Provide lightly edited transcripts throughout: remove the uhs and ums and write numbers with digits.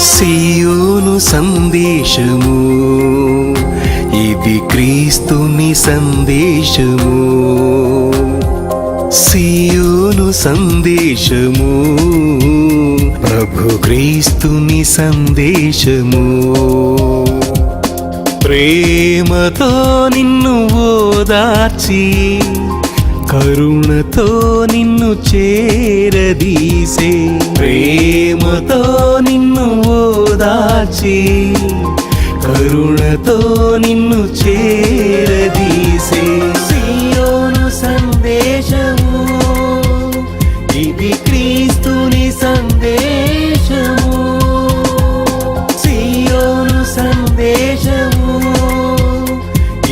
సియోను సందేశము, ఇది క్రీస్తుని సందేశము. సియోను సందేశము, ప్రభు క్రీస్తుని సందేశము. ప్రేమతో నిన్ను ఓదార్చి, కరుణతో నిన్ను చేరదీసే. ప్రేమతో నిన్ను ఓదార్చి, కరుణతో నిన్ను చేరదీసే. సియోను సందేశము, ఇది క్రీస్తుని సందేశము. సియోను సందేశము,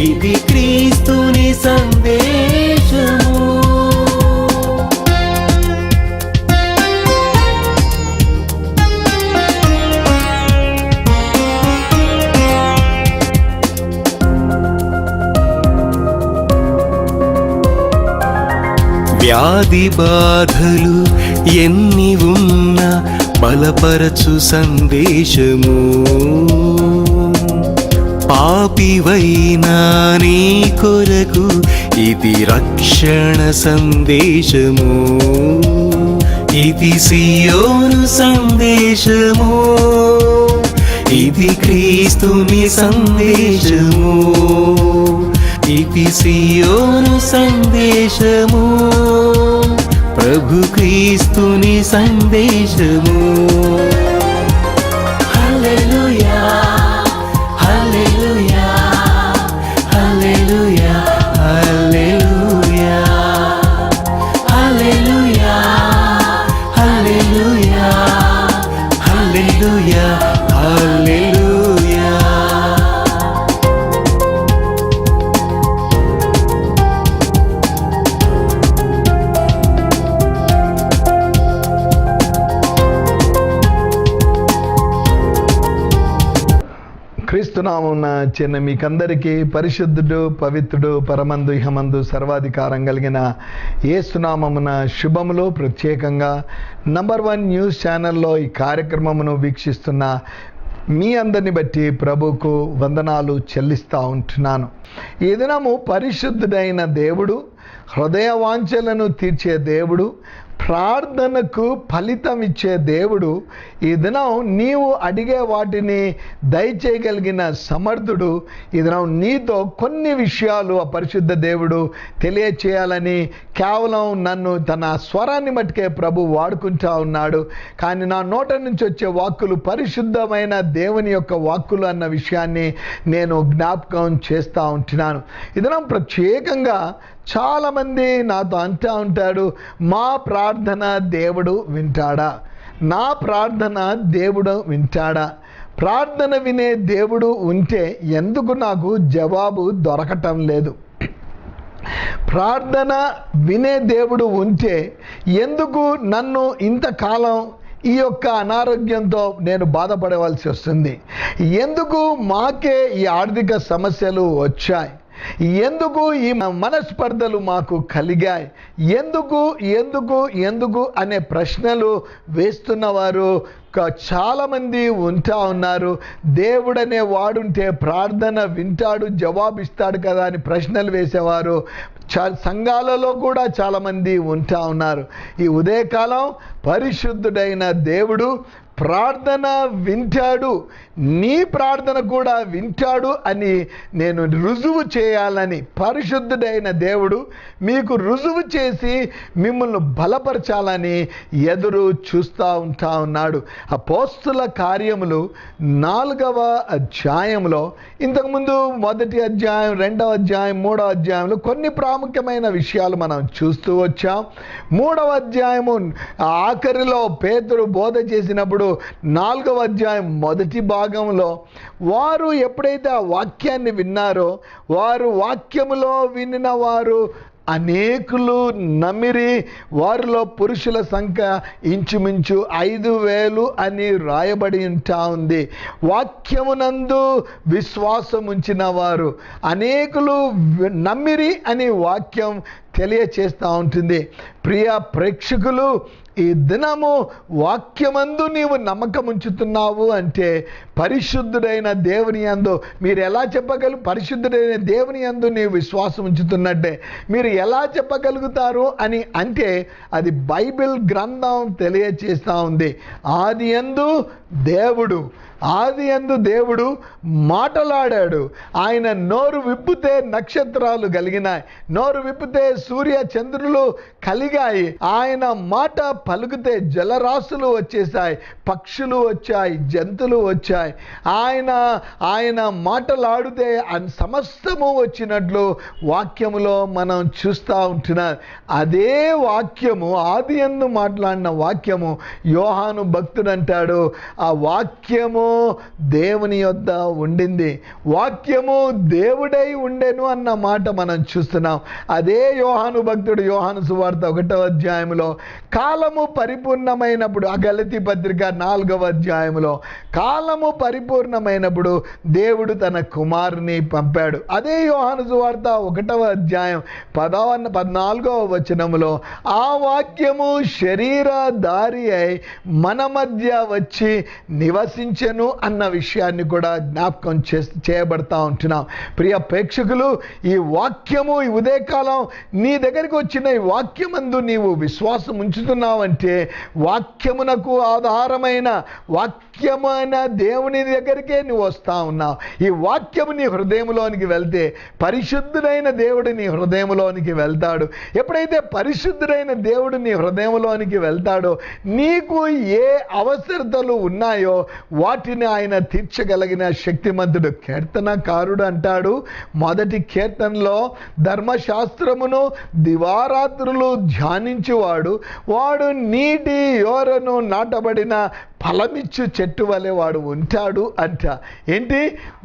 ఇది క్రీస్తుని సందేశము. వ్యాధి బాధలు ఎన్ని ఉన్నా బలపరచు సందేశము. పాపివైనా నీ కొరకు ఇది రక్షణ సందేశము. ఇది సియోను సందేశము, ఇది క్రీస్తుని సందేశము. ఇది సియోను సందేశము, ప్రభు క్రీస్తుని సందేశము. హల్లెలూయా, హల్లెలూయా, హల్లెలూయా, హల్లెలూయా, హల్లెలూయా, హల్లెలూయా, హల్లెలూయా, హల్లెలూయా. క్రీస్తునామమున చిన్న మీకందరికీ పరిశుద్ధుడు, పవిత్రుడు, పరమందు ఇహమందు సర్వాధికారం కలిగిన యేసునామమున శుభములు. ప్రత్యేకంగా నంబర్ 1 న్యూస్ ఛానల్లో ఈ కార్యక్రమమును వీక్షిస్తున్న మీ అందరిని బట్టి ప్రభువుకు వందనాలు చెల్లిస్తూ ఉంటున్నాను. ఈ దినము పరిశుద్ధుడైన దేవుడు, హృదయ వాంఛలను తీర్చే దేవుడు, ప్రార్థనకు ఫలితం ఇచ్చే దేవుడు, ఈ దినం నీవు అడిగే వాటిని దయచేయగలిగిన సమర్థుడు. ఈ దినం నీతో కొన్ని విషయాలు ఆ పరిశుద్ధ దేవుడు తెలియచేయాలని కేవలం నన్ను తన స్వరాన్ని మట్టుకే ప్రభు వాడుకుంటా ఉన్నాడు. కానీ నా నోట నుంచి వచ్చే వాక్కులు పరిశుద్ధమైన దేవుని యొక్క వాక్కులు అన్న విషయాన్ని నేను జ్ఞాపకం చేస్తూ ఉంటున్నాను. ఈ దినం ప్రత్యేకంగా చాలామంది నాతో అంటూ ఉంటాడు, మా ప్రార్థన దేవుడు వింటాడా, నా ప్రార్థన దేవుడు వింటాడా. ప్రార్థన వినే దేవుడు ఉంటే ఎందుకు నాకు జవాబు దొరకటం లేదు? ప్రార్థన వినే దేవుడు ఉంటే ఎందుకు నన్ను ఇంతకాలం ఈ యొక్క అనారోగ్యంతో నేను బాధపడవలసి వస్తుంది? ఎందుకు మాకే ఈ ఆర్థిక సమస్యలు వచ్చాయి? ఎందుకు ఈ మనస్పర్ధలు మాకు కలిగాయి? ఎందుకు ఎందుకు ఎందుకు అనే ప్రశ్నలు వేస్తున్నవారు చాలామంది ఉంటా ఉన్నారు. దేవుడనే వాడుంటే ప్రార్థన వింటాడు, జవాబిస్తాడు కదా అని ప్రశ్నలు వేసేవారు సంఘాలలో కూడా చాలామంది ఉంటా ఉన్నారు. ఈ ఉదయకాలం పరిశుద్ధుడైన దేవుడు ప్రార్థన వింటాడు, నీ ప్రార్థన కూడా వింటాడు అని నేను రుజువు చేయాలని పరిశుద్ధుడైన దేవుడు మీకు రుజువు చేసి మిమ్మల్ని బలపరచాలని ఎదురు చూస్తూ ఉంటా ఉన్నాడు. అపోస్తుల కార్యములు 4వ అధ్యాయంలో ఇంతకుముందు 1వ అధ్యాయం, 2వ అధ్యాయం, 3వ అధ్యాయంలో కొన్ని ప్రాముఖ్యమైన విషయాలు మనం చూస్తూ వచ్చాం. 3వ అధ్యాయము ఆఖరిలో పేతురు బోధ చేసినప్పుడు 4వ అధ్యాయం మొదటి భాగంలో వారు ఎప్పుడైతే ఆ వాక్యాన్ని విన్నారో, వారు వాక్యములో వినిన వారు అనేకులు నమ్మిరి. వారిలో పురుషుల సంఖ్య ఇంచుమించు 5,000 అని రాయబడి ఉంటా ఉంది. వాక్యమునందు విశ్వాసం ఉంచిన వారు అనేకులు నమ్మిరి అని వాక్యం తెలియచేస్తూ ఉంటుంది. ప్రియ ప్రేక్షకులు, ఈ దినము వాక్యమందు నీవు నమ్మకం ఉంచుతున్నావు అంటే పరిశుద్ధుడైన దేవుని యందు మీరు ఎలా చెప్పగలరు? పరిశుద్ధుడైన దేవుని యందు నీవు విశ్వాసం ఉంచుతున్నట్టే. మీరు ఎలా చెప్పగలుగుతారు అని అంటే అది బైబిల్ గ్రంథం తెలియచేస్తూ ఉంది. ఆది యందు దేవుడు మాటలాడాడు. ఆయన నోరు విప్పితే నక్షత్రాలు కలిగినాయి, నోరు విప్పితే సూర్య చంద్రులు కలిగాయి. ఆయన మాట పలుకుతే జలరాశులు వచ్చేసాయి, పక్షులు వచ్చాయి, జంతువులు వచ్చాయి. ఆయన మాటలాడితే సమస్తము వచ్చినట్లు వాక్యములో మనం చూస్తూ ఉంటున్నాం. అదే వాక్యము, ఆది యందు మాట్లాడిన వాక్యము యోహాను భక్తుడు అంటాడు, ఆ వాక్యము దేవుని యొద్ద ఉండింది, వాక్యము దేవుడై ఉండెను అన్న మాట మనం చూస్తున్నాం. అదే యోహాను భక్తుడు యోహాను సువార్త 1వ అధ్యాయంలో కాలము పరిపూర్ణమైనప్పుడు, ఆ గలతీ పత్రిక 4వ అధ్యాయంలో కాలము పరిపూర్ణమైనప్పుడు దేవుడు తన కుమారుని పంపాడు. అదే యోహాను సువార్త 1వ అధ్యాయం 14వ వచనములో ఆ వాక్యము శరీరధారి అయి మన మధ్య వచ్చి నివసించెను అన్న విషయాన్ని కూడా జ్ఞాపకం చేయబడతా ఉంటున్నాం. ప్రియ ప్రేక్షకులు, ఈ వాక్యము ఈ ఉదయకాలం నీ దగ్గరికి వచ్చిన ఈ వాక్యమందు నీవు విశ్వాసం ఉంచుతున్నావంటే వాక్యమునకు ఆధారమైన వాక్యమైన దేవుని దగ్గరికే నువ్వు వస్తా ఉన్నావు. ఈ వాక్యము నీ హృదయంలోనికి వెళ్తే పరిశుద్ధుడైన దేవుడు నీ హృదయంలోనికి వెళ్తాడు. ఎప్పుడైతే పరిశుద్ధుడైన దేవుడు నీ హృదయంలోనికి వెళ్తాడో నీకు ఏ అవసరతలు ఉన్నాయో వాటిని ఆయన తీర్చగలిగిన శక్తిమంతుడు. కీర్తనకారుడు అంటాడు మొదటి కీర్తనలో, ధర్మశాస్త్రమును దివారాత్రులు ధ్యానించువాడు వాడు నీటి యోరను నాటబడిన ఫలమిచ్చు చెట్టు వలె వాడు ఉంటాడు అంట. ఏంటి?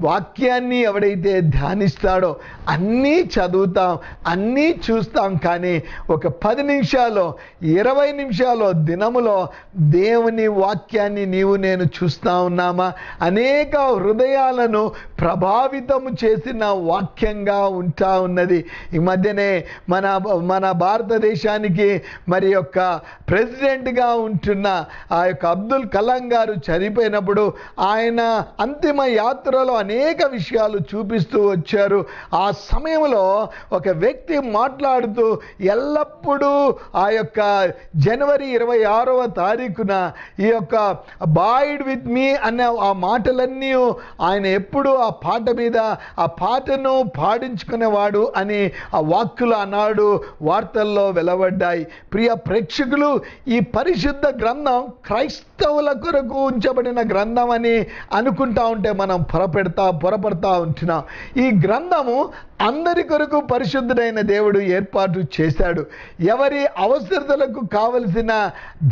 వాక్యాన్ని ఎవడైతే ధ్యానిస్తాడో అన్నీ చదువుతాం, అన్నీ చూస్తాం, కానీ ఒక 10 నిమిషాలు 20 నిమిషాలు దినములో దేవుని వాక్యాన్ని నీవు నేను చూస్తూ ఉన్నామా? అనేక హృదయాలను ప్రభావితము చేసిన వాక్యంగా ఉంటా ఉన్నది. ఈ మధ్యనే మన భారతదేశానికి మరి యొక్క ప్రెసిడెంట్గా ఉంటున్న ఆ యొక్క అబ్దుల్ కలాం గారు చనిపోయినప్పుడు ఆయన అంతిమ యాత్రలో అనేక విషయాలు చూపిస్తూ వచ్చారు. ఆ సమయంలో ఒక వ్యక్తి మాట్లాడుతూ ఎల్లప్పుడూ ఆ యొక్క జనవరి 26వ తారీఖున ఈ యొక్క అబాయిడ్ విత్ మీ అనే ఆ మాటలన్నీ ఆయన ఎప్పుడూ ఆ పాట మీద ఆ పాటను పాడించుకునేవాడు అని ఆ వాక్కులు ఆనాడు వార్తల్లో వెలువడ్డాయి. ప్రియ ప్రేక్షకులు, ఈ పరిశుద్ధ గ్రంథం క్రైస్తవుల కొరకు ఉంచబడిన గ్రంథం అని అనుకుంటా ఉంటే మనం పొరపడతా ఉంటున్నాం. ఈ గ్రంథము అందరి కొరకు పరిశుద్ధుడైన దేవుడు ఏర్పాటు చేశాడు. ఎవరి అవసరతలకు కావలసిన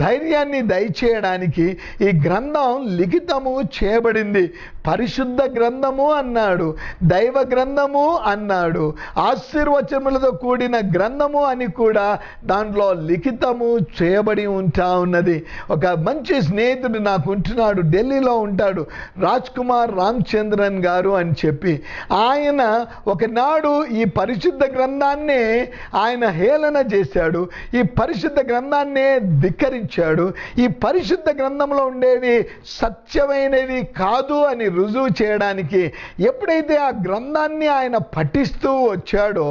ధైర్యాన్ని దయచేయడానికి ఈ గ్రంథం లిఖితము చేయబడింది. పరిశుద్ధ గ్రంథము అన్నాడు, దైవ గ్రంథము అన్నాడు, ఆశీర్వచనములతో కూడిన గ్రంథము అని కూడా దాంట్లో లిఖితము చేయబడి ఉంటా ఉన్నది. ఒక మంచి స్నేహితుడు నాకు ఉంటున్నాడు, ఢిల్లీలో ఉంటాడు, రాజ్ కుమార్ రామచంద్రన్ గారు అని చెప్పి. ఆయన ఒకనాడు ఈ పరిశుద్ధ గ్రంథాన్నే ఆయన హేళన చేశాడు, ఈ పరిశుద్ధ గ్రంథాన్నే ధిక్కరించాడు. ఈ పరిశుద్ధ గ్రంథంలో ఉండేవి సత్యమైనవి కాదు అని రుజువు చేయడానికి ఎప్పుడైతే ఆ గ్రంథాన్ని ఆయన పఠిస్తూ వచ్చాడో,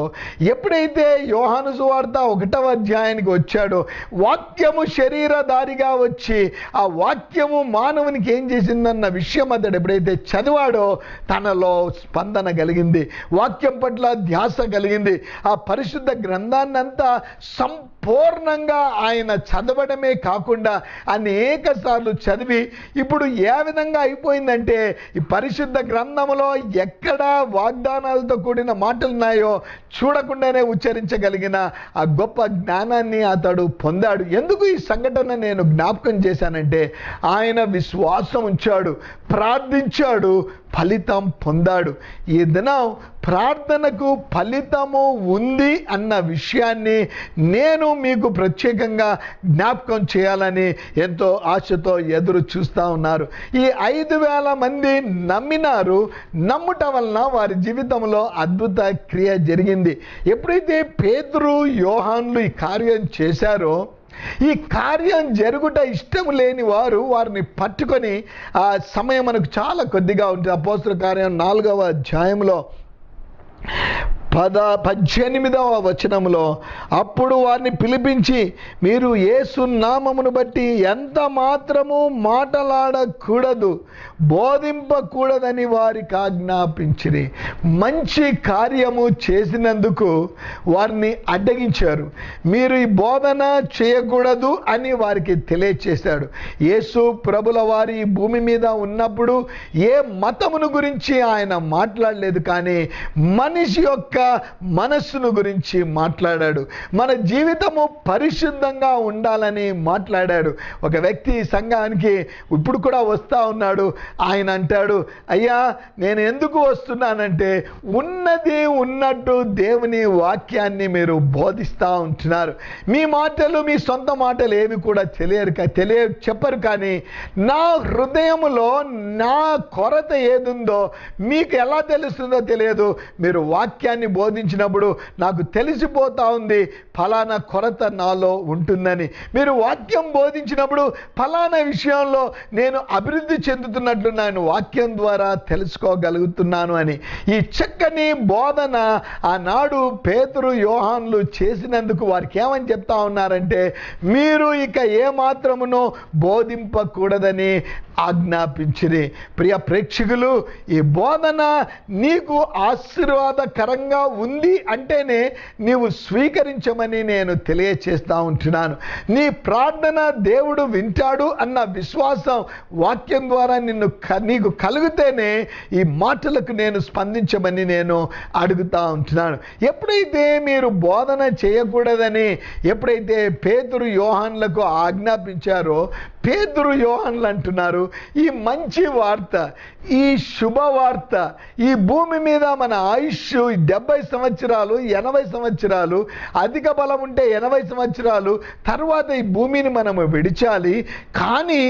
ఎప్పుడైతే యోహాను సువార్త 1వ అధ్యాయానికి వచ్చాడో, వాక్యము శరీరధారిగా వచ్చి ఆ వాక్యము మానవునికి ఏం చేసిందన్న విషయం అతడు ఎప్పుడైతే చదివాడో తనలో స్పందన కలిగింది, వాక్యం పట్ల ధ్యాస కలిగింది. ఆ పరిశుద్ధ గ్రంథాన్నంతా సంపూర్ణంగా ఆయన చదవడమే కాకుండా అనేక సార్లు చదివి ఇప్పుడు ఏ విధంగా అయిపోయిందంటే ఈ పరిశుద్ధ గ్రంథంలో ఎక్కడ వాగ్దానాలతో కూడిన మాటలు ఉన్నాయో చూడకుండానే ఉచ్చరించగలిగిన ఆ గొప్ప జ్ఞానాన్ని అతడు పొందాడు. ఎందుకు ఈ సంఘటన నేను జ్ఞాపకం చేశానంటే ఆయన విశ్వాసం ఉంచాడు, ప్రార్థించాడు, ఫలితం పొందాడు. ఈ దినం ప్రార్థనకు ఫలితము ఉంది అన్న విషయాన్ని నేను మీకు ప్రత్యేకంగా జ్ఞాపకం చేయాలని ఎంతో ఆశతో ఎదురు చూస్తూ ఉన్నారు. ఈ 5,000 మంది నమ్మినారు. నమ్ముట వలన వారి జీవితంలో అద్భుత క్రియ జరిగింది. ఎప్పుడైతే పేతురు యోహాన్లు ఈ కార్యం చేశారో, ఈ కార్యం జరుగుట ఇష్టం లేని వారు వారిని పట్టుకొని, ఆ సమయం మనకు చాలా కొద్దిగా ఉంటుంది. అపోస్తలుల కార్యం 4వ అధ్యాయంలో 18వ వచనంలో, అప్పుడు వారిని పిలిపించి, మీరు యేసు నామమును బట్టి ఎంత మాత్రము మాటలాడకూడదు, బోధింపకూడదని వారికి ఆజ్ఞాపించిరి. మంచి కార్యము చేసినందుకు వారిని అడ్డగించారు. మీరు ఈ బోధన చేయకూడదు అని వారికి తెలియచేశాడు. యేసు ప్రభుల వారి ఈ భూమి మీద ఉన్నప్పుడు ఏ మతమును గురించి ఆయన మాట్లాడలేదు, కానీ మనిషి యొక్క మనస్సును గురించి మాట్లాడాడు. మన జీవితము పరిశుద్ధంగా ఉండాలని మాట్లాడాడు. ఒక వ్యక్తి సంఘానికి ఇప్పుడు కూడా వస్తూ ఉన్నాడు. ఆయన అంటాడు, అయ్యా నేను ఎందుకు వస్తున్నానంటే, ఉన్నది ఉన్నట్టు దేవుని వాక్యాన్ని మీరు బోధిస్తూ ఉంటున్నారు. మీ మాటలు, మీ సొంత మాటలు ఏవి కూడా చెప్పరు, కానీ నా హృదయములో నా కొరత ఏదుందో మీకు ఎలా తెలుస్తుందో తెలియదు. మీరు వాక్యాన్ని బోధించినప్పుడు నాకు తెలిసిపోతా ఉంది ఫలానా కొరత నాలో ఉంటుందని. మీరు వాక్యం బోధించినప్పుడు ఫలానా విషయంలో నేను అభివృద్ధి చెందుతున్నట్లు నేను వాక్యం ద్వారా తెలుసుకోగలుగుతున్నాను అని. ఈ చక్కని బోధన ఆనాడు పేతురు యోహాన్లు చేసినందుకు వారికి ఏమని చెప్తా ఉన్నారంటే, మీరు ఇక ఏమాత్రమునో బోధింపకూడదని ఆజ్ఞాపించిరి. ప్రియ ప్రేక్షకులు, ఈ బోధన నీకు ఆశీర్వాదకరంగా ఉంది అంటేనే నీవు స్వీకరించమని నేను తెలియచేస్తూ ఉంటున్నాను. నీ ప్రార్థన దేవుడు వింటాడు అన్న విశ్వాసం వాక్యం ద్వారా నీకు కలిగితేనే ఈ మాటలకు నేను స్పందించమని నేను అడుగుతూ ఉంటున్నాను. ఎప్పుడైతే మీరు బోధన చేయకూడదని ఎప్పుడైతే పేతురు యోహాన్లకు ఆజ్ఞాపించారో, పేతురు యోహాన్లు అంటున్నారు, ఈ మంచి వార్త, ఈ శుభవార్త, ఈ భూమి మీద మన ఆయుష్ 70 సంవత్సరాలు, 80 సంవత్సరాలు, అధిక బలం ఉంటే 80 సంవత్సరాలు తర్వాత ఈ భూమిని మనము విడిచాలి. కానీ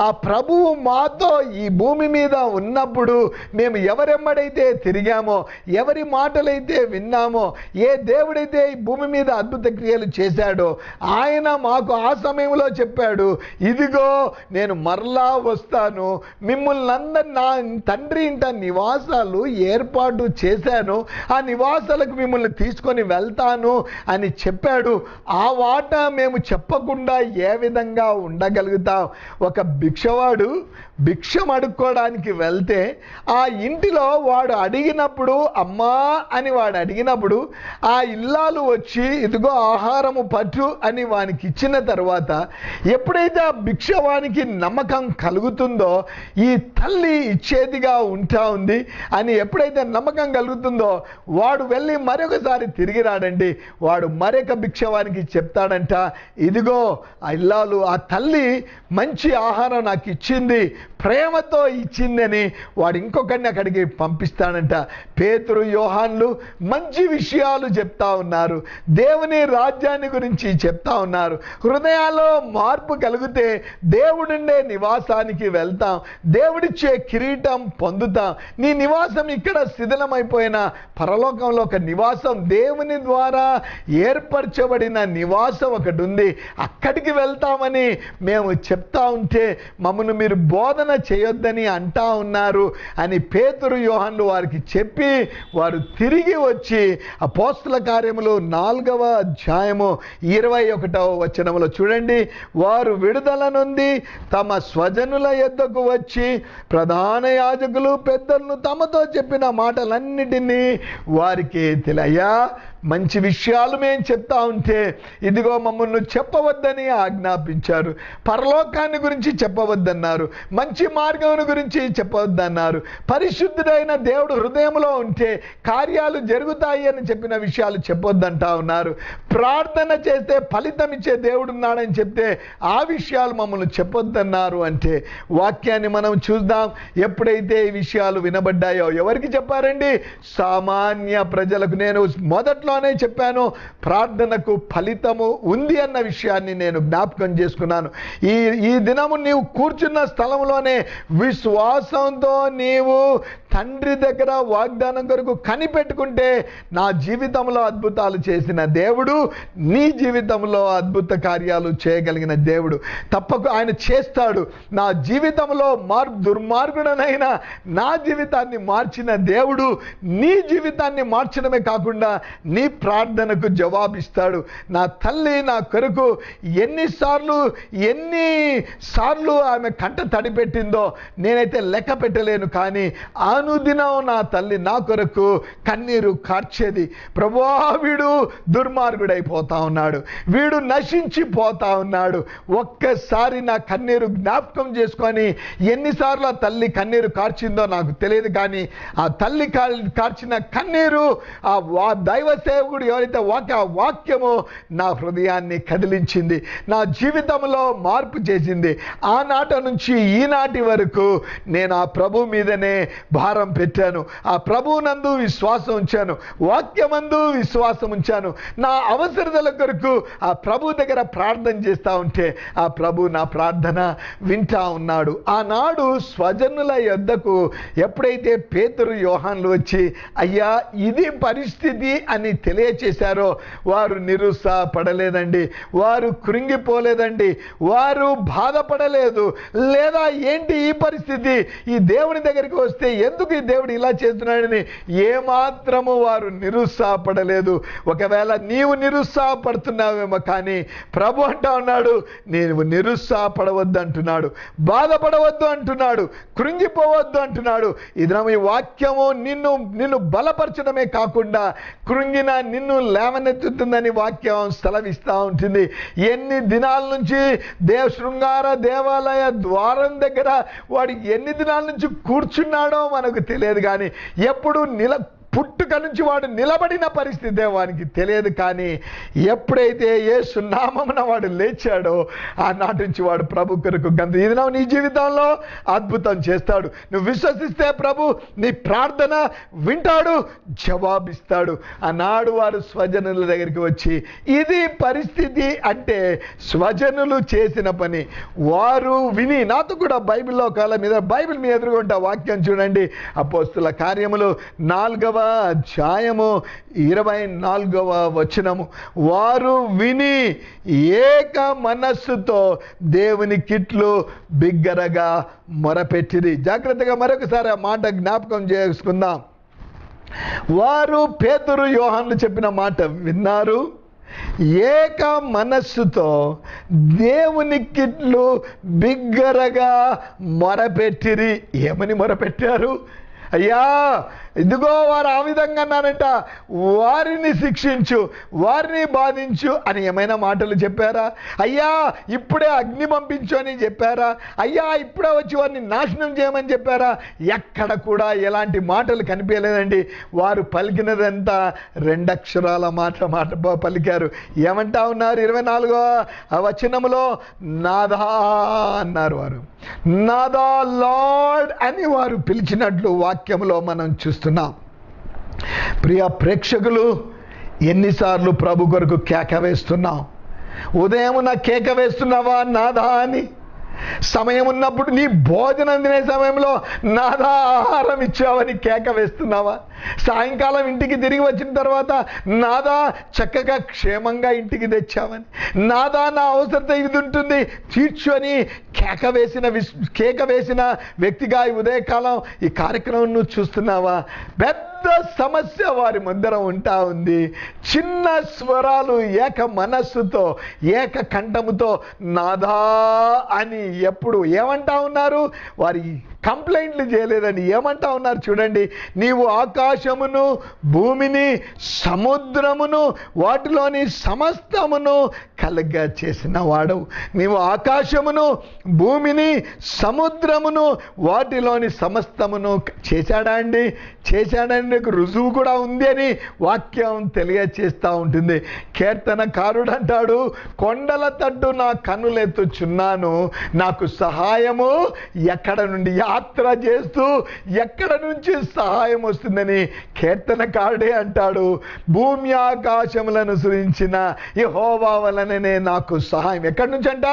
ఆ ప్రభువు మాతో ఈ భూమి మీద ఉన్నప్పుడు మేము ఎవరెమ్మడైతే తిరిగామో, ఎవరి మాటలైతే విన్నామో, ఏ దేవుడైతే ఈ భూమి మీద అద్భుత క్రియలు చేశాడో, ఆయన మాకు ఆ సమయంలో చెప్పాడు, ఇదిగో నేను మరలా వస్తాను, మిమ్మల్ని అందరినీ నా తండ్రి ఇంట నివాసాలు ఏర్పాటు చేశాను, ఆ నివాసాలకు మిమ్మల్ని తీసుకొని వెళ్తాను అని చెప్పాడు. ఆ మాట మేము చెప్పకుండా ఏ విధంగా ఉండగలుగుతాం? ఒక భిక్షవాడు భిక్షం అడుక్కోవడానికి వెళ్తే ఆ ఇంటిలో వాడు అడిగినప్పుడు, అమ్మా అని వాడు అడిగినప్పుడు, ఆ ఇల్లాలు వచ్చి ఇదిగో ఆహారము పట్టు అని వానికి ఇచ్చిన తర్వాత, ఎప్పుడైతే ఆ భిక్షవానికి నమ్మకం కలుగుతుందో, ఈ తల్లి ఇచ్చేదిగా ఉంటా ఉంది అని ఎప్పుడైతే నమ్మకం కలుగుతుందో, వాడు వెళ్ళి మరొకసారి తిరిగి రాడండి. వాడు మరొక భిక్షవానికి చెప్తాడంట, ఇదిగో ఆ ఇల్లాలు, ఆ తల్లి మంచి ఆహారం నాకు ఇచ్చింది, ప్రేమతో ఇచ్చిందని వాడు ఇంకొకరిని అక్కడికి పంపిస్తాడంట. పేతురు యోహాన్లు మంచి విషయాలు చెప్తా ఉన్నారు, దేవుని రాజ్యాన్ని గురించి చెప్తా ఉన్నారు. హృదయాల్లో మార్పు కలిగితే దేవుడుండే నివాసానికి వెళ్తాం, దేవుడిచ్చే కిరీటం పొందుతాం. నీ నివాసం ఇక్కడ శిథిలమైపోయిన పరలోకంలో ఒక నివాసం, దేవుని ద్వారా ఏర్పరచబడిన నివాసం ఒకటి ఉంది, అక్కడికి వెళ్తామని మేము చెప్తా ఉంటే మమ్మల్ని మీరు బోధన చేయొద్దని అంటా ఉన్నారు అని పేతురు యోహాన్లు వారికి చెప్పి వారు తిరిగి వచ్చి అపోస్తల కార్యములు 4వ అధ్యాయము 21వ వచనములో చూడండి, వారు విడుదల నుండి తమ స్వజనుల యొద్దకు వచ్చి ప్రధాన యాజకులు పెద్దలను తమతో చెప్పిన మాటలన్నిటినీ వారికి తెలియ, మంచి విషయాలు మేము చెప్తా ఉంటే ఇదిగో మమ్మల్ని చెప్పవద్దని ఆజ్ఞాపించారు. పరలోకాన్ని గురించి చెప్పవద్దన్నారు, మంచి మార్గం గురించి చెప్పవద్దన్నారు. పరిశుద్ధుడైన దేవుడు హృదయంలో ఉంటే కార్యాలు జరుగుతాయి అని చెప్పిన విషయాలు చెప్పొద్దంటా ఉన్నారు. ప్రార్థన చేస్తే ఫలితం ఇచ్చే దేవుడు ఉన్నాడని చెప్తే ఆ విషయాలు మమ్మల్ని చెప్పొద్దన్నారు. అంటే వాక్యాన్ని మనం చూద్దాం. ఎప్పుడైతే ఈ విషయాలు వినబడ్డాయో ఎవరికి చెప్పారండి? సామాన్య ప్రజలకు. నేను మొదట్లోనే చెప్పాను, ప్రార్థనకు ఫలితము ఉంది అన్న విషయాన్ని నేను జ్ఞాపకం చేసుకున్నాను. ఈ దినము నీవు కూర్చున్న స్థలంలోనే విశ్వాసంతో నీవు తండ్రి దగ్గర వాగ్దానం కొరకు కనిపెట్టుకుంటే నా జీవితంలో అద్భుతాలు చేసిన దేవుడు నీ జీవితంలో అద్భుత కార్యాలు చేయగలిగిన దేవుడు. తప్పక ఆయన చేస్తాడు. నా జీవితంలో దుర్మార్గుడనైనా నా జీవితాన్ని మార్చిన దేవుడు నీ జీవితాన్ని మార్చడమే కాకుండా నీ ప్రార్థనకు జవాబిస్తాడు. నా తల్లి నా కొరకు ఎన్నిసార్లు ఆమె కంట తడిపెట్టిందో నేనైతే లెక్క పెట్టలేను. కానీ అనుదినం నా తల్లి నా కొరకు కన్నీరు కార్చేది. ప్రభువా, వీడు దుర్మార్గుడైపోతా ఉన్నాడు, వీడు నశించిపోతా ఉన్నాడు. ఒక్కసారి నా కన్నీరు జ్ఞాపకం చేసుకొని ఎన్నిసార్లు ఆ తల్లి కన్నీరు కార్చిందో నాకు తెలియదు. కానీ ఆ తల్లి కార్చిన కన్నీరు ఆ దైవ సేవకుడు ఎవరైతే వాక్యమో నా హృదయాన్ని కదిలించింది, నా జీవితంలో మార్పు చేసింది. ఆనాటి నుంచి ఈనాటి వరకు నేను ఆ ప్రభు మీదనే భారం పెట్టాను, ఆ ప్రభువునందు విశ్వాసం ఉంచాను, వాక్యమందు విశ్వాసం ఉంచాను. నా అవసరతల కొరకు ఆ ప్రభు దగ్గర ప్రార్థన చేస్తూ ఉంటే ఆ ప్రభు నా ప్రార్థన వింటా ఉన్నాడు. ఆనాడు స్వజనుల యొద్దకు ఎప్పుడైతే పేతురు యోహాన్లు వచ్చి అయ్యా ఇది పరిస్థితి అని తెలియచేశారో వారు నిరుత్సాహపడలేదండి, వారు కృంగిపోలేదండి, వారు బాధపడలేదు. లేదా ఏంటి ఈ పరిస్థితి, ఈ దేవుని దగ్గరికి వస్తే ఎందుకు ఈ దేవుడు ఇలా చేస్తున్నాడని ఏమాత్రము వారు నిరుత్సాహపడలేదు. ఒకవేళ నీవు నిరుత్సాహపడుతున్నావేమో, కానీ ప్రభు అంటా ఉన్నాడు నీవు నిరుత్సాహపడవద్దు అంటున్నాడు, బాధపడవద్దు అంటున్నాడు, కృంగిపోవద్దు అంటున్నాడు. ఇది ఈ వాక్యము నిన్ను బలపరచడమే కాకుండా కృంగిన నిన్ను లేవనెత్తుతుందని వాక్యం సెలవిస్తూ ఉంటుంది. ఎన్ని దినాల నుంచి శృంగార దేవాలయ ద్వారం దగ్గర వాడు ఎన్ని దినాల నుంచి కూర్చున్నాడో మనకు తెలియదు. కానీ ఎప్పుడు పుట్టుక నుంచి వాడు నిలబడిన పరిస్థితే వానికి తెలియదు. కానీ ఎప్పుడైతే యేసు నామమున వాడు లేచాడో ఆనాటి నుంచి వాడు ప్రభు కొరకు ఇది నీ జీవితంలో అద్భుతం చేస్తాడు. నువ్వు విశ్వసిస్తే ప్రభు నీ ప్రార్థన వింటాడు, జవాబిస్తాడు. ఆనాడు వారు స్వజనుల దగ్గరికి వచ్చి ఇది పరిస్థితి అంటే స్వజనులు చేసిన పని వారు విని, నాతో కూడా బైబిల్లో కాలం మీద బైబిల్ మీ ఎదురుగుంటా వాక్యం చూడండి. అపోస్తుల కార్యములు 4వ అధ్యాయము 24వ వచనము. వారు విని ఏక మనస్సుతో దేవుని కిట్లు బిగ్గరగా మొరపెట్టిరి. జాగ్రత్తగా మరొకసారి ఆ మాట జ్ఞాపకం చేసుకుందాం. వారు పేతురు యోహాన్లు చెప్పిన మాట విన్నారు, ఏక మనస్సుతో దేవుని కిట్లు బిగ్గరగా మొరపెట్టిరి. ఏమని మొరపెట్టారు? అయ్యా ఇదిగో వారు ఆ విధంగా అన్నారంట, వారిని శిక్షించు, వారిని బాధించు అని ఏమైనా మాటలు చెప్పారా? అయ్యా ఇప్పుడే అగ్ని పంపించు అని చెప్పారా? అయ్యా ఇప్పుడే వచ్చి వారిని నాశనం చేయమని చెప్పారా? ఎక్కడ కూడా ఎలాంటి మాటలు కనిపించలేదండి. వారు పలికినదంతా 2 అక్షరాల మాట పలికారు. ఏమంటా ఉన్నారు? 24వ వచనములో నాదా అన్నారు. వారు నాదా లార్డ్ అని వారు పిలిచినట్లు వాక్యములో మనం చూస్తున్నాం. ప్రియ ప్రేక్షకులు, ఎన్నిసార్లు ప్రభు కొరకు కేక వేస్తున్నాం? ఉదయమున కేక వేస్తున్నావా నాదా అని? సమయం ఉన్నప్పుడు నీ భోజనం తినే సమయంలో నాదా ఆహారం ఇచ్చావని కేక వేస్తున్నావా? సాయంకాలం ఇంటికి తిరిగి వచ్చిన తర్వాత నాదా చక్కగా క్షేమంగా ఇంటికి తెచ్చావని, నాదా నా అవసరత ఇది ఉంటుంది తీర్చు అని కేక వేసిన వ్యక్తిగా ఈ ఉదయకాలం ఈ కార్యక్రమం నువ్వు చూస్తున్నావా? పెద్ద సమస్య వారి మధ్యన ఉంటా ఉంది. చిన్న స్వరాలు ఏక మనస్సుతో ఏక కంఠముతో నాదా అని ఎప్పుడు ఏమంటా ఉన్నారు? వారి కంప్లైంట్లు చేయలేదండి. ఏమంటా ఉన్నారు చూడండి, నీవు ఆకాశమును భూమిని సముద్రమును వాటిలోని సమస్తమును కలగా చేసిన వాడవు. నీవు ఆకాశమును భూమిని సముద్రమును వాటిలోని సమస్తమును చేశాడా అండి? చేశాడని నీకు రుజువు కూడా ఉంది అని వాక్యం తెలియచేస్తూ ఉంటుంది. కీర్తనకారుడు అంటాడు, కొండల తట్టు నా కన్నులెత్తుచున్నాను, నాకు సహాయము ఎక్కడ నుండి? యాత్ర చేస్తూ ఎక్కడ నుంచి సహాయం వస్తుందని కీర్తనకారుడే అంటాడు. భూమి ఆకాశములను సృజించిన యెహోవా వలననే నాకు సహాయం. ఎక్కడి నుంచి అంట?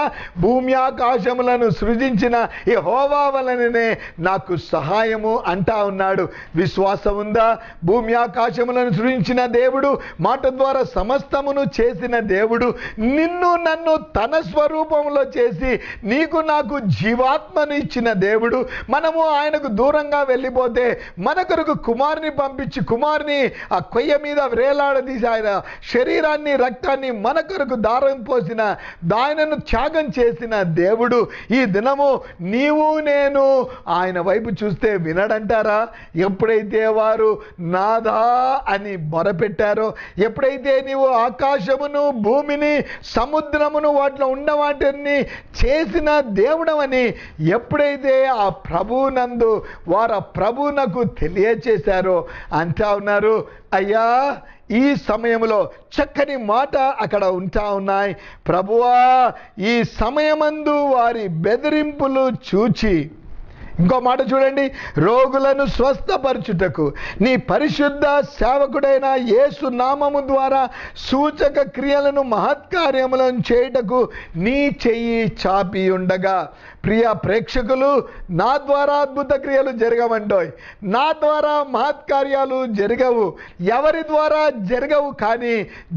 భూమి ఆకాశములను సృజించిన యెహోవా వలననే నాకు సహాయము అంటా ఉన్నాడు. విశ్వాసం ఉందా? భూమి ఆకాశములను సృజించిన దేవుడు, మాట ద్వారా సమస్తమును చేసిన దేవుడు, నిన్ను నన్ను తన స్వరూపంలో చేసి నీకు నాకు జీవాత్మను ఇచ్చిన దేవుడు, మనము ఆయనకు దూరంగా వెళ్ళిపోతే మన కొరకు కుమారుని పంపించి కుమారుని ఆ కొయ్య మీద వ్రేలాడదీసి ఆయన శరీరాన్ని రక్తాన్ని మన కొరకు దారం పోసిన, ఆయనను త్యాగం చేసిన దేవుడు ఈ దినము నీవు నేను ఆయన వైపు చూస్తే వినడంటారా? ఎప్పుడైతే వారు నాదా అని మొరపెట్టారో, ఎప్పుడైతే నీవు ఆకాశమును భూమిని సముద్రమును వాటిలో ఉన్న వాటిని చేసిన దేవుడవని ఎప్పుడైతే ఆ ప్రభువునందు వారు ఆ ప్రభువునకు తెలియచేశారో అంటా ఉన్నారు, అయ్యా ఈ సమయంలో చక్కని మాట అక్కడ ఉంటా ఉన్నాయి. ప్రభువా, ఈ సమయమందు వారి బెదిరింపులు చూచి, ఇంకో మాట చూడండి, రోగులను స్వస్థపరచుటకు నీ పరిశుద్ధ సేవకుడైన యేసు నామము ద్వారా సూచక క్రియలను మహత్కార్యములను చేయుటకు నీ చెయ్యి చాపి ఉండగా. ప్రియ ప్రేక్షకులు, నా ద్వారా అద్భుత క్రియలు జరగవండోయ్, నా ద్వారా మహత్కార్యాలు జరగవు, ఎవరి ద్వారా జరగవు, కానీ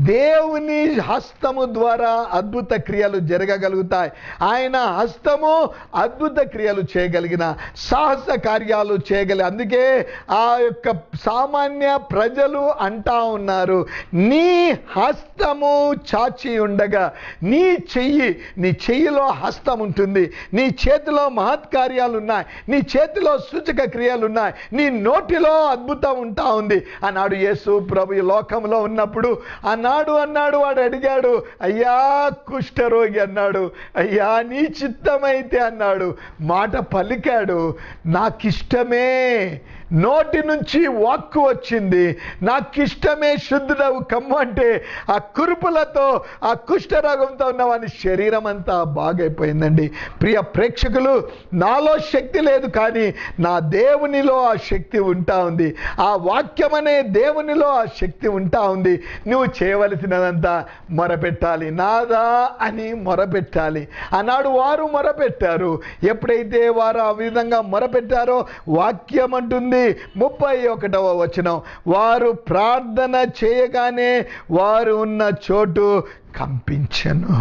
దేవుని హస్తము ద్వారా అద్భుత క్రియలు జరగగలుగుతాయి. ఆయన హస్తము అద్భుత క్రియలు చేయగలిగిన, సాహస కార్యాలు చేయగలిగి, అందుకే ఆ యొక్క సామాన్య ప్రజలు అంటా ఉన్నారు, నీ హస్తము చాచి ఉండగా, నీ చెయ్యిలో హస్తం ఉంటుంది, నీ చేతిలో మహత్కార్యాలు ఉన్నాయి, నీ చేతిలో సూచక క్రియలు ఉన్నాయి, నీ నోటిలో అద్భుతం ఉంటా ఉంది అన్నాడు యేసు ప్రభు. ఈ లోకంలో ఉన్నప్పుడు అన్నాడు వాడు అడిగాడు, అయ్యా కుష్ఠరోగి అన్నాడు, అయ్యా నీ చిత్తమైతే అన్నాడు, మాట పలికాడు, నాకిష్టమే, నోటి నుంచి వాక్కు వచ్చింది, నాకిష్టమే శుద్ధుడవు కమ్ము అంటే ఆ కురుపులతో ఆ కుష్ఠరోగంతో ఉన్న వాని శరీరం అంతా బాగైపోయిందండి. ప్రియ ప్రేక్షకులు, నాలో శక్తి లేదు, కానీ నా దేవునిలో ఆ శక్తి ఉంటా ఉంది, ఆ వాక్యం అనే దేవునిలో ఆ శక్తి ఉంటా ఉంది. నువ్వు చేయవలసినదంతా మొరపెట్టాలి, నాదా అని మొరపెట్టాలి అన్నాడు. వారు మొరపెట్టారు. ఎప్పుడైతే వారు ఆ విధంగా మొరపెట్టారో వాక్యం అంటుంది 31వ వచనం, వారు ప్రార్థన చేయగానే వారు ఉన్న చోటు కంపించెను.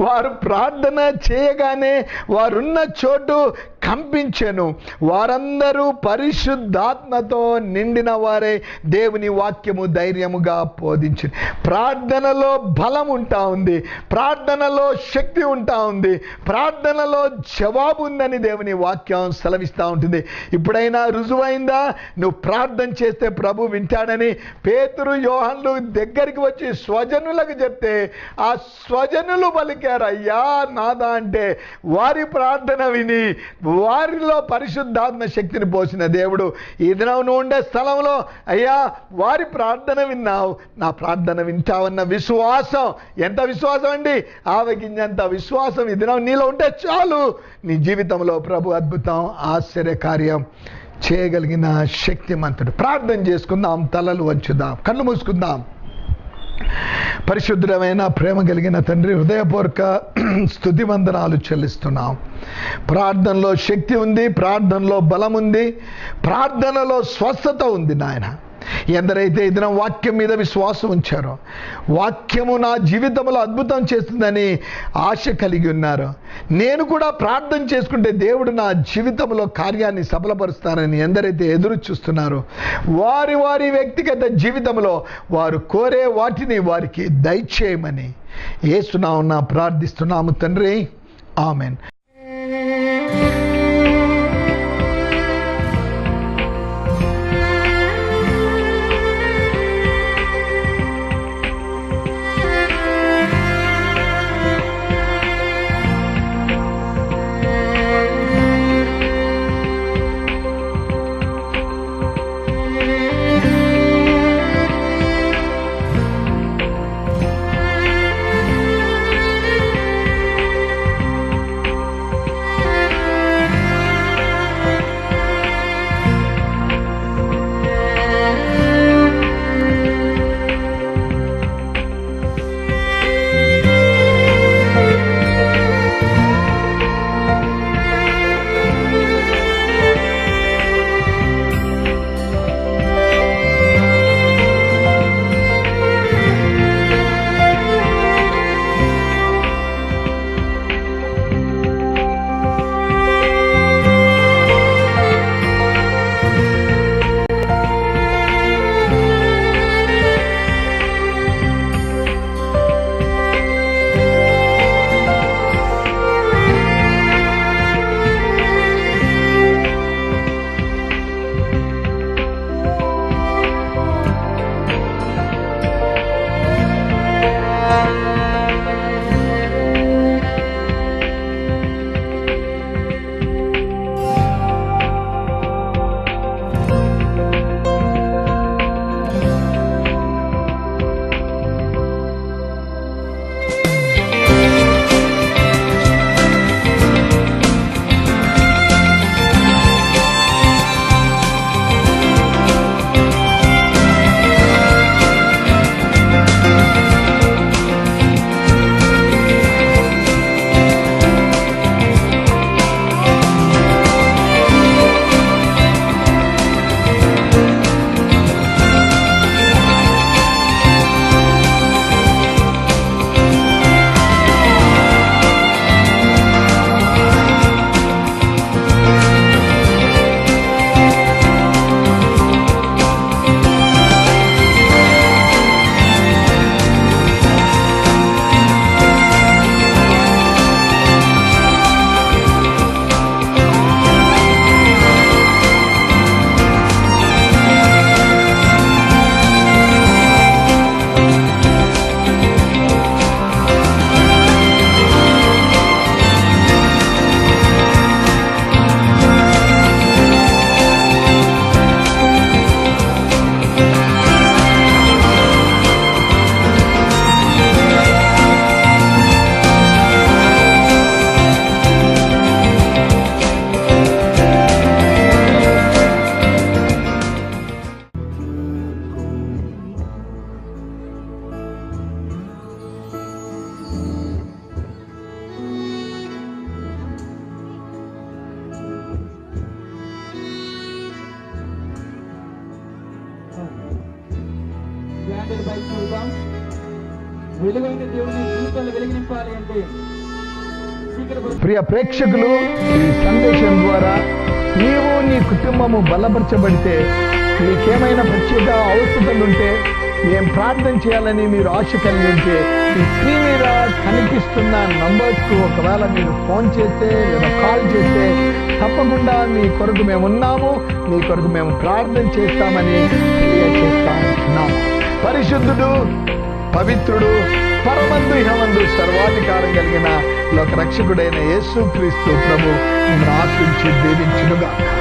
వారు ప్రార్థన చేయగానే వారున్న చోటు కంపించెను. వారందరూ పరిశుద్ధాత్మతో నిండిన వారే దేవుని వాక్యము ధైర్యముగా బోధించింది. ప్రార్థనలో బలం ఉంటా ఉంది, ప్రార్థనలో శక్తి ఉంటా ఉంది, ప్రార్థనలో జవాబు ఉందని దేవుని వాక్యం సెలవిస్తూ ఉంటుంది. ఇప్పుడైనా రుజువైందా? నువ్వు ప్రార్థన చేస్తే ప్రభు వింటాడని పేతురు యోహాన్లు దగ్గరికి వచ్చి స్వజనులకు చెప్తే ఆ స్వజనులు పలికారు, అయ్యా నాదా అంటే వారి ప్రార్థన విని వారిలో పరిశుద్ధాత్మ శక్తిని పోసిన దేవుడు ఈ దినం నువ్వు ఉండే స్థలంలో, అయ్యా వారి ప్రార్థన విన్నావు, నా ప్రార్థన వింటావన్న విశ్వాసం, ఎంత విశ్వాసం అండి, ఆవగింజంత విశ్వాసం ఈ దినం నీలో ఉంటే చాలు, నీ జీవితంలో ప్రభు అద్భుతం ఆశ్చర్యకార్యం చేయగలిగిన శక్తిమంతుడు. ప్రార్థన చేసుకుందాం, తలలు వంచుదాం, కళ్ళు మూసుకుందాం. పరిశుద్ధమైన ప్రేమ కలిగిన తండ్రి, హృదయపూర్వక స్తుతి వందనాలు చెల్లిస్తున్నాం. ప్రార్థనలో శక్తి ఉంది, ప్రార్థనలో బలం ఉంది, ప్రార్థనలో స్వస్థత ఉంది నాయన. ఎందరైతే ఈ దినం వాక్యం మీద విశ్వాసం ఉంచారో, వాక్యము నా జీవితంలో అద్భుతం చేస్తుందని ఆశ కలిగి ఉన్నారు, నేను కూడా ప్రార్థన చేసుకుంటే దేవుడు నా జీవితంలో కార్యాన్ని సఫలపరుస్తానని ఎందరైతే ఎదురు చూస్తున్నారో, వారి వారి వ్యక్తిగత జీవితంలో వారు కోరే వాటిని వారికి దయచేయమని యేసునామమున ప్రార్థిస్తున్నాము తండ్రి, ఆమెన్. క్యాండిల్ పైకి చూద్దాం. వెలుగైన దేవుని జీవితాలు వెలిగినింపాలి అంటే ప్రియ ప్రేక్షకులు, ఈ సందేశం ద్వారా నీవు నీ కుటుంబము బలపరచబడితే, మీకేమైనా ప్రత్యేక అవసరతలుంటే, ఏం ప్రార్థన చేయాలని మీరు ఆశ కలిగి ఉంటే, ఈ స్క్రీన్ మీద కనిపిస్తున్న నంబర్స్కు ఒకవేళ మీరు ఫోన్ చేస్తే లేదా కాల్ చేస్తే తప్పకుండా మీ కొరకు మేము ఉన్నాము, మీ కొరకు మేము ప్రార్థన చేస్తామని తెలియజేస్తాము. పరిశుద్ధుడు, పవిత్రుడు, పరమందు ఇహమందు సర్వాధికారం కలిగిన లోక రక్షకుడైన యేసు క్రీస్తు ప్రభు మిమ్మల్ని ఆశీర్వదించి దీవించునుగాక.